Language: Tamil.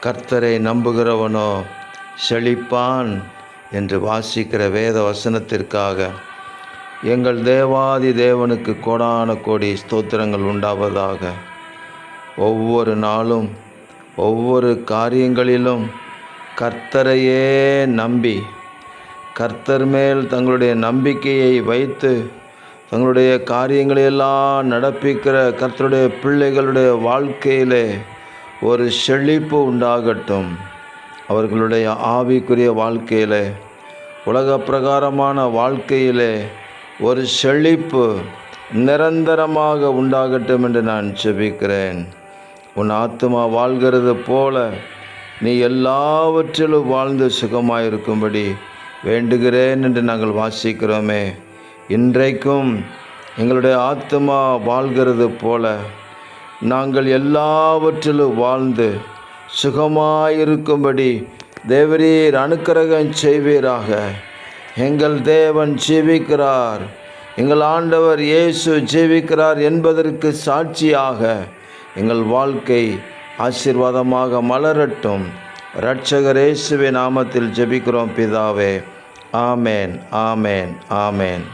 கர்த்தரை நம்புகிறவனோ செழிப்பான் என்று வாசிக்கிற வேத வசனத்திற்காக எங்கள் தேவாதி தேவனுக்கு கோடான கோடி ஸ்தோத்திரங்கள் உண்டாவதாக. ஒவ்வொரு நாளும் ஒவ்வொரு காரியங்களிலும் கர்த்தரையே நம்பி கர்த்தர் மேல் தங்களுடைய நம்பிக்கையை வைத்து தங்களுடைய காரியங்களையெல்லாம் நடப்பிக்கிற கர்த்தருடைய பிள்ளைகளுடைய வாழ்க்கையிலே ஒரு செழிப்பு உண்டாகட்டும். அவர்களுடைய ஆவிக்குரிய வாழ்க்கையிலே, உலக பிரகாரமான வாழ்க்கையிலே ஒரு செழிப்பு நிரந்தரமாக உண்டாகட்டும் என்று நான் ஜெபிக்கிறேன். உன் ஆத்துமா வாழ்கிறது போல நீ எல்லாவற்றிலும் வாழ்ந்து சுகமாயிருக்கும்படி வேண்டுகிறேன் என்று நாங்கள் வாசிக்கிறோமே. இன்றைக்கும் எங்களுடைய ஆத்துமா வாழ்கிறது போல நாங்கள் எல்லாவற்றிலும் வாழ்ந்து சுகமாயிருக்கும்படி தேவரீர் அனுக்கிரகம் செய்வீராக. எங்கள் தேவன் ஜீவிக்கிறார், எங்கள் ஆண்டவர் இயேசு ஜீவிக்கிறார் என்பதற்கு சாட்சியாக எங்கள் வாழ்க்கை ஆசீர்வாதமாக மலரட்டும். இரட்சகர் இயேசுவின் நாமத்தில் ஜெபிக்கிறோம் பிதாவே. ஆமேன், ஆமேன், ஆமேன்.